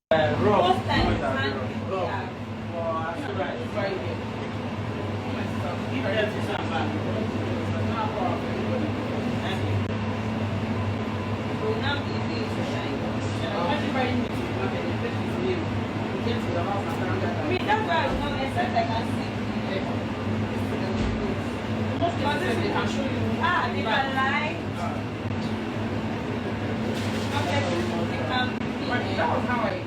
Most times, that's why I was not except I can see. But they can show you. Ah, they can lie. Okay, they can be. That was how I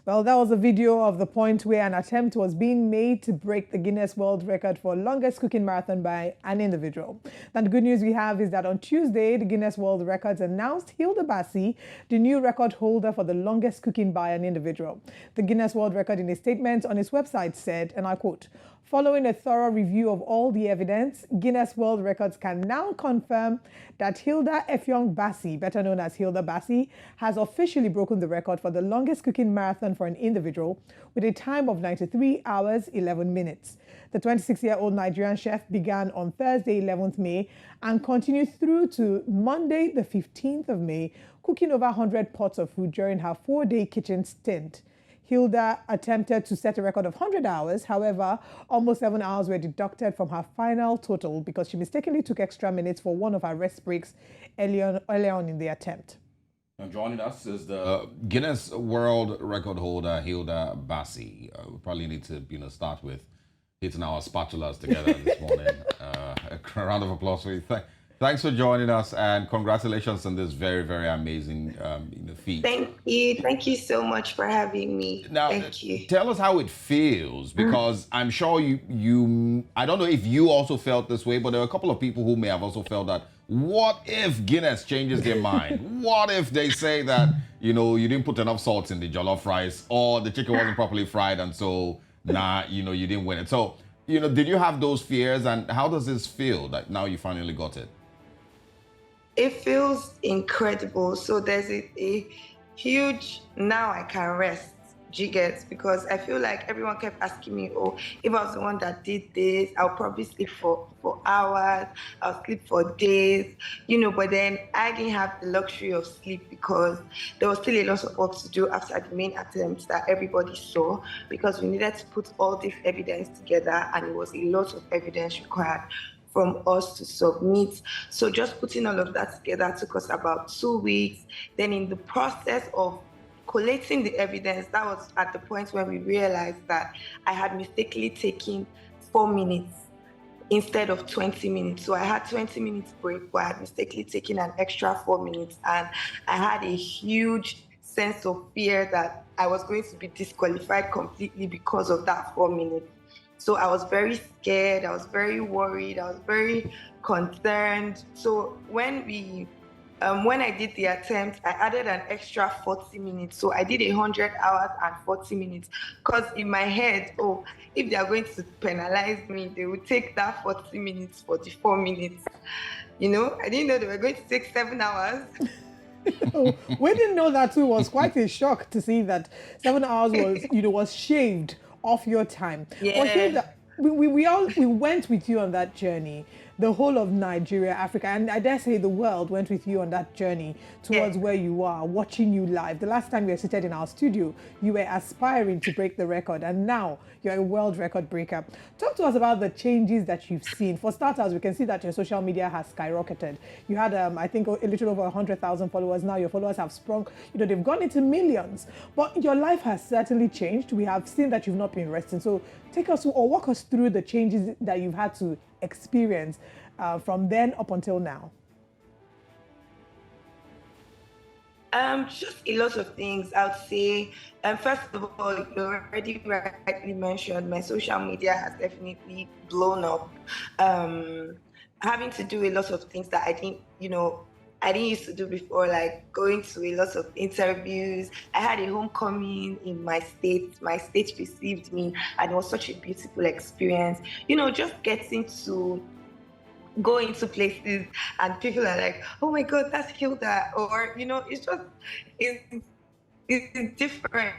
Well, that was a video of the point where an attempt was being made to break the Guinness World Record for longest cooking marathon by an individual. Now, the good news we have is that on Tuesday, the Guinness World Records announced Hilda Baci, the new record holder for the longest cooking by an individual. The Guinness World Record, in a statement on its website, said, and I quote, "Following a thorough review of all the evidence, Guinness World Records can now confirm that Hilda Effiong Baci, better known as Hilda Baci, has officially broken the record for the longest cooking marathon for an individual with a time of 93 hours, 11 minutes. The 26-year-old Nigerian chef began on Thursday, 11th May, and continued through to Monday, the 15th of May, cooking over 100 pots of food during her 4-day kitchen stint. Hilda attempted to set a record of 100 hours. However, almost 7 hours were deducted from her final total because she mistakenly took extra minutes for one of her rest breaks earlier on in the attempt. Now joining us is the Guinness World Record holder, Hilda Baci. We probably need to, start with hitting our spatulas together this morning. A round of applause for you. Thanks for joining us, and congratulations on this very, very amazing feat. Thank you. Thank you so much for having me. Now, thank you. Tell us how it feels, because I'm sure you, I don't know if you also felt this way, but there are a couple of people who may have also felt that, what if Guinness changes their mind? What if they say that, you didn't put enough salt in the jollof rice, or the chicken wasn't properly fried, and so, you didn't win it. So, did you have those fears, and how does this feel that now you finally got it? It feels incredible. So there's a huge, now I can rest, jiggers, because I feel like everyone kept asking me, oh, if I was the one that did this, I'll probably sleep for hours, I'll sleep for days, but then I didn't have the luxury of sleep because there was still a lot of work to do after the main attempts that everybody saw, because we needed to put all this evidence together, and it was a lot of evidence required from us to submit. So just putting all of that together took us about 2 weeks. Then in the process of collating the evidence, that was at the point when we realized that I had mistakenly taken 4 minutes instead of 20 minutes. So I had 20 minutes break, but I had mistakenly taken an extra 4 minutes. And I had a huge sense of fear that I was going to be disqualified completely because of that 4 minutes. So I was very scared, I was very worried, I was very concerned. So when I did the attempt, I added an extra 40 minutes. So I did 100 hours and 40 minutes. Because in my head, if they are going to penalize me, they would take that 40 minutes for the 4 minutes. I didn't know they were going to take 7 hours. We didn't know that too. It was quite a shock to see that 7 hours was shaved off your time. Yeah. We went with you on that journey. The whole of Nigeria, Africa, and I dare say the world went with you on that journey towards where you are, watching you live. The last time we were seated in our studio, you were aspiring to break the record, and now you're a world record breaker. Talk to us about the changes that you've seen. For starters, we can see that your social media has skyrocketed. You had, I think, a little over 100,000 followers. Now your followers have sprung, they've gone into millions. But your life has certainly changed. We have seen that you've not been resting. So take us or walk us through the changes that you've had to experience from then up until now. Just a lot of things, I would say. First of all, you already rightly mentioned, my social media has definitely blown up. Having to do a lot of things that I didn't used to do before, like going to a lot of interviews. I had a homecoming in my state. My state received me, and it was such a beautiful experience. Just getting to go into places and people are like, oh my God, that's Hilda. Or, it's just, it's different.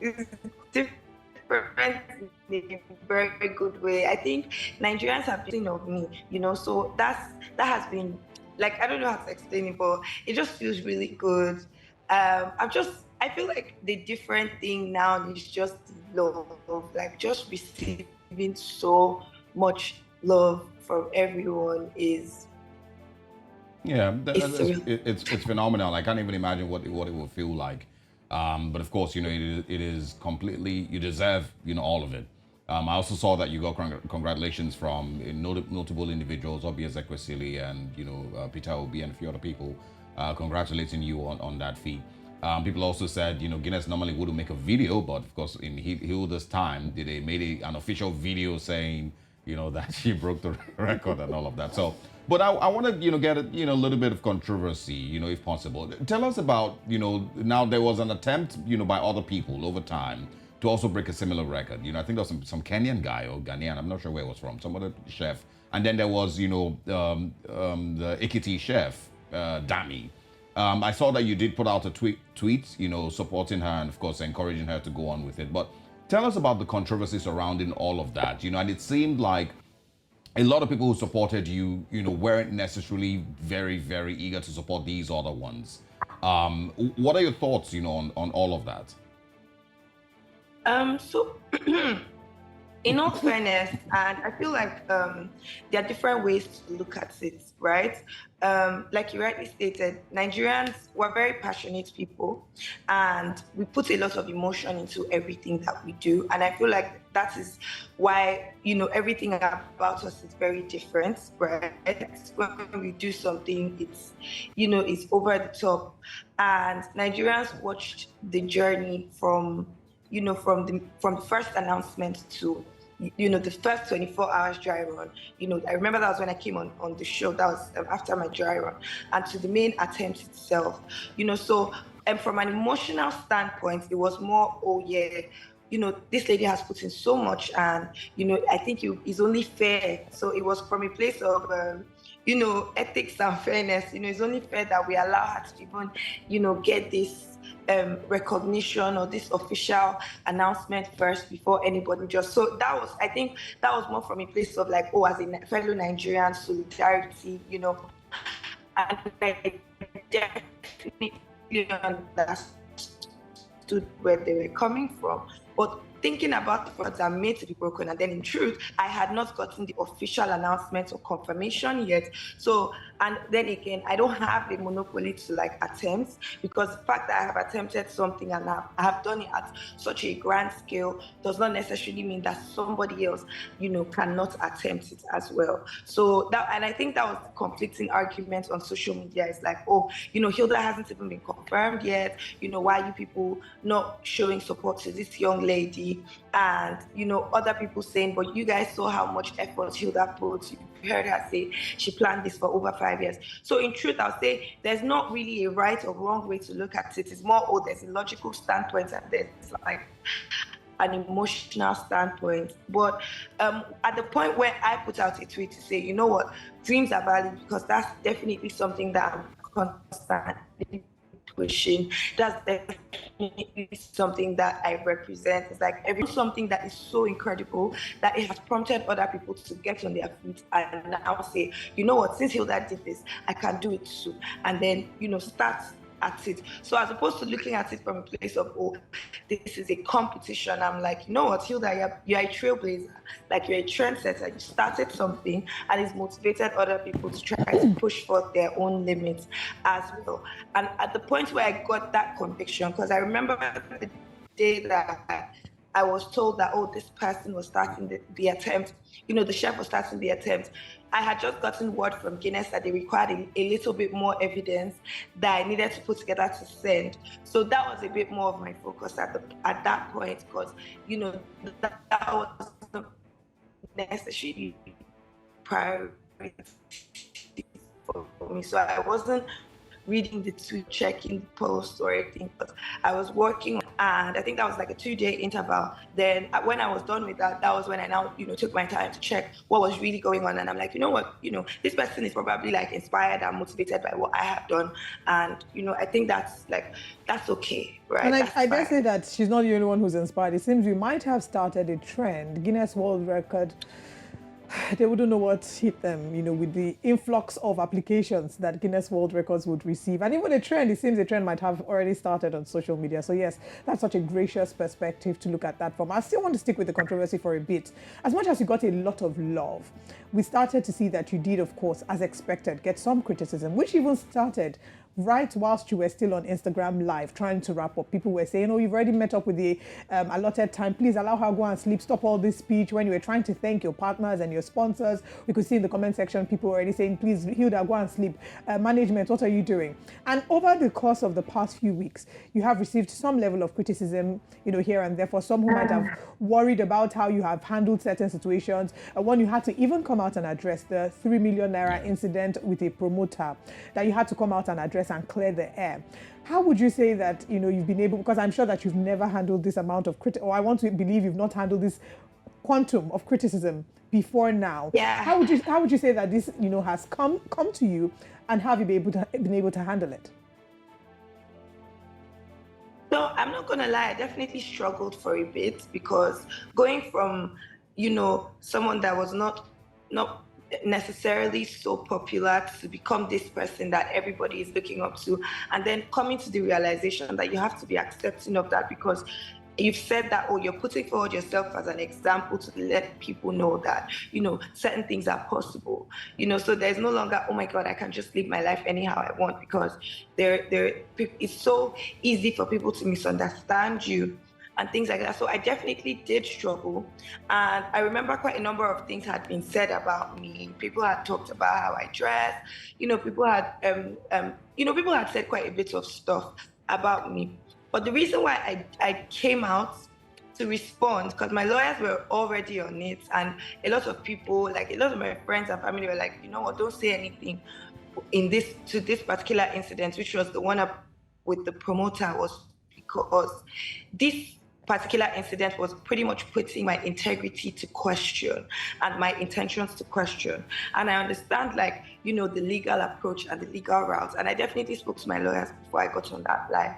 It's different. different in a very, very good way. I think Nigerians have been of me, so that has been like, I don't know how to explain it, but it just feels really good. I feel like the different thing now is just the love, like just receiving so much love from everyone is. Yeah, It's it's phenomenal. I can't even imagine what it will feel like. But of course, it is completely, you deserve, all of it. I also saw that you got congratulations from notable individuals, Obias Ekwesili and, Peter Obi and a few other people, congratulating you on that feat. People also said, Guinness normally wouldn't make a video, but of course, in Hilda's time, they made an official video saying, that she broke the record and all of that. So, but I want to, get a little bit of controversy, if possible. Tell us about, now there was an attempt, by other people over time to also break a similar record. I think there was some Kenyan guy or Ghanaian, I'm not sure where it was from, some other chef. And then there was, the Ekiti chef, Dami. I saw that you did put out a tweet, supporting her and, of course, encouraging her to go on with it. But tell us about the controversy surrounding all of that, and it seemed like a lot of people who supported you, weren't necessarily very, very eager to support these other ones. What are your thoughts, on all of that? So in all fairness, and I feel like there are different ways to look at it, right? Like you rightly stated, Nigerians were very passionate people, and we put a lot of emotion into everything that we do. And I feel like that is why, everything about us is very different, right? When we do something, it's over the top. And Nigerians watched the journey from the first announcement to the first 24 hours dry run. I remember that was when I came on the show. That was after my dry run, and to the main attempt itself. So from an emotional standpoint, it was more, oh yeah, this lady has put in so much, and I think it's only fair. So it was from a place of ethics and fairness. It's only fair that we allow her to even get this recognition or this official announcement first before anybody just. So I think that was more from a place of like, oh, as a fellow Nigerian, solidarity, and I definitely understood where they were coming from. But thinking about the records that are made to be broken, and then in truth, I had not gotten the official announcement or confirmation yet. So, and then again, I don't have the monopoly to like attempt, because the fact that I have attempted something and I have done it at such a grand scale does not necessarily mean that somebody else, cannot attempt it as well. So that, and I think that was the conflicting argument on social media. It's like, oh, Hilda hasn't even been confirmed yet. Why are you people not showing support to this young lady? And other people saying, but you guys saw how much effort Hilda put. You heard her say she planned this for over 5 years. So in truth, I'll say there's not really a right or wrong way to look at it. It's more, there's a logical standpoint and there's like an emotional standpoint. But at the point where I put out a tweet to say, you know what, dreams are valid, because that's definitely something that I'm constantly pushing. That's definitely something that I represent. It's like something that is so incredible that it has prompted other people to get on their feet and now say, you know what, since Hilda did this, I can do it too. And then, start at it. So as opposed to looking at it from a place of, oh, this is a competition, I'm like, you know what, Hilda, you're a trailblazer, like you're a trendsetter. You started something and it's motivated other people to try to push forth their own limits as well. And at the point where I got that conviction, because I remember the day that I was told that, oh, this person was starting the attempt, the chef was starting the attempt. I had just gotten word from Guinness that they required a little bit more evidence that I needed to put together to send. So that was a bit more of my focus at that point, because, that was necessarily priority for me. So I wasn't reading the tweet, checking the post or anything. But I was working, and I think that was like a 2-day interval. Then when I was done with that, that was when I now, took my time to check what was really going on. And I'm like, you know what, this person is probably like inspired and motivated by what I have done. And, I think that's okay, right? And That's I dare fine. say that she's not the only one who's inspired. It seems we might have started a trend. Guinness World Record, they wouldn't know what hit them, with the influx of applications that Guinness World Records would receive. And even a trend, it seems a trend might have already started on social media. So yes, that's such a gracious perspective to look at that from. I still want to stick with the controversy for a bit. As much as you got a lot of love, we started to see that you did, of course, as expected, get some criticism, which even started right whilst you were still on Instagram Live trying to wrap up. People were saying, oh, you've already met up with the allotted time. Please allow her to go and sleep. Stop all this speech. When you were trying to thank your partners and your sponsors, we could see in the comment section people already saying, please, Hilda, go and sleep. Management, what are you doing? And over the course of the past few weeks, you have received some level of criticism, here and there, for some who might have worried about how you have handled certain situations. One, you had to even come out and address the 3 million naira incident with a promoter, that you had to come out and address and clear the air. How would you say that, you've been able, because I'm sure that you've never handled this amount of or I want to believe you've not handled this quantum of criticism before now. Yeah. How would you say that this, has come to you, and have you been able to handle it? No, I'm not gonna lie, I definitely struggled for a bit, because going from, someone that was not necessarily so popular to become this person that everybody is looking up to, and then coming to the realization that you have to be accepting of that, because you've said that, you're putting forward yourself as an example to let people know that, certain things are possible, so there's no longer, oh my God, I can just live my life anyhow I want, because it's so easy for people to misunderstand you and things like that. So I definitely did struggle. And I remember quite a number of things had been said about me. People had talked about how I dress, people had, people had said quite a bit of stuff about me. But the reason why I came out to respond, because my lawyers were already on it, and a lot of people, like a lot of my friends and family were like, you know what, don't say anything to this particular incident, which was the one up with the promoter, was because this particular incident was pretty much putting my integrity to question and my intentions to question. And I understand, the legal approach and the legal route. And I definitely spoke to my lawyers before I got on that live.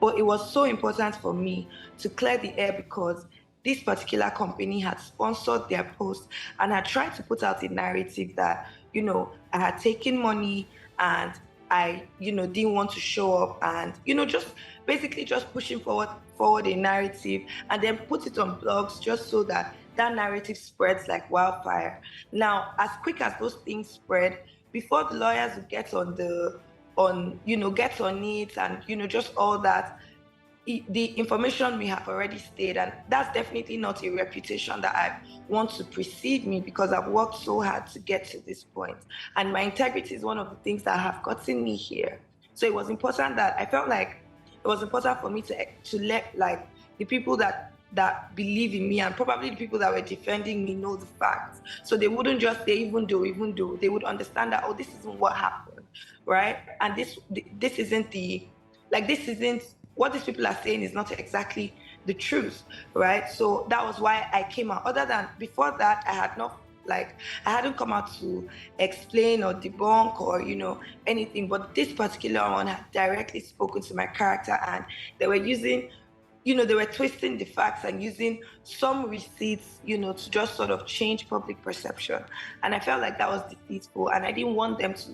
But it was so important for me to clear the air, because this particular company had sponsored their post and had tried to put out a narrative that, I had taken money and I, didn't want to show up, and, just basically just pushing forward a narrative and then put it on blogs just so that that narrative spreads like wildfire. Now, as quick as those things spread, before the lawyers would get on get on it and, just all that, the information may have already stayed, and that's definitely not a reputation that I want to precede me, because I've worked so hard to get to this point, and my integrity is one of the things that have gotten me here. So it was important that I felt like it was important for me to let the people that believe in me, and probably the people that were defending me, know the facts, so they wouldn't just say even though they would understand that, this isn't what happened, right? And this isn't what these people are saying is not exactly the truth, right? So that was why I came out. Other than before that, I hadn't come out to explain or debunk or, anything. But this particular one had directly spoken to my character, and they were using, they were twisting the facts and using some receipts, to just sort of change public perception. And I felt like that was deceitful, and I didn't want them to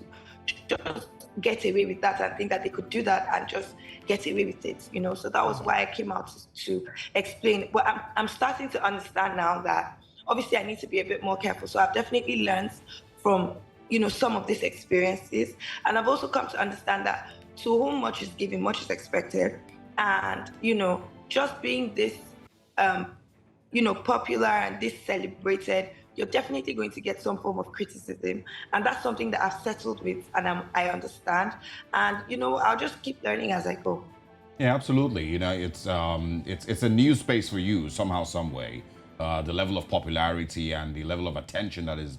just get away with that and think that they could do that and just get away with it, So that was why I came out to explain. But I'm starting to understand now that obviously I need to be a bit more careful. So I've definitely learned from, some of these experiences. And I've also come to understand that to whom much is given, much is expected. And, just being this, popular and this celebrated, you're definitely going to get some form of criticism. And that's something that I've settled with, and I understand. And, I'll just keep learning as I go. Yeah, absolutely. It's a new space for you somehow, some way. The level of popularity and the level of attention that is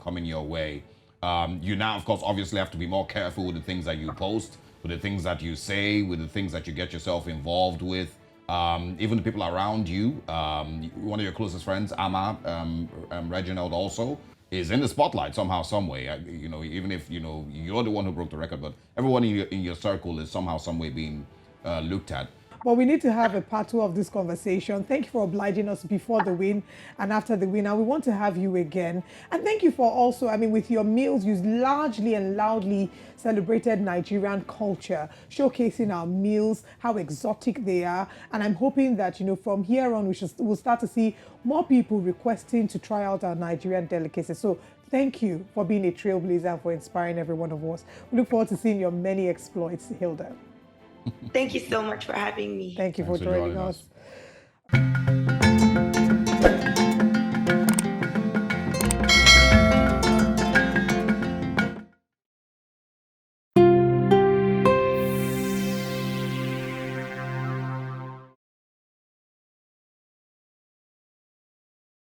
coming your way. You now, of course, obviously have to be more careful with the things that you post, with the things that you say, with the things that you get yourself involved with. Even the people around you. One of your closest friends, Amma, Reginald, also is in the spotlight somehow, some way. Even if you're the one who broke the record, but everyone in your circle is somehow, some way being looked at. But we need to have a part two of this conversation. Thank you for obliging us before the win and after the win. And we want to have you again. And thank you for also, with your meals, you largely and loudly celebrated Nigerian culture, showcasing our meals, how exotic they are. And I'm hoping that, from here on, we'll start to see more people requesting to try out our Nigerian delicacies. So thank you for being a trailblazer and for inspiring every one of us. We look forward to seeing your many exploits, Hilda. Thank you so much for having me. Thank you for Thanks for joining joining us.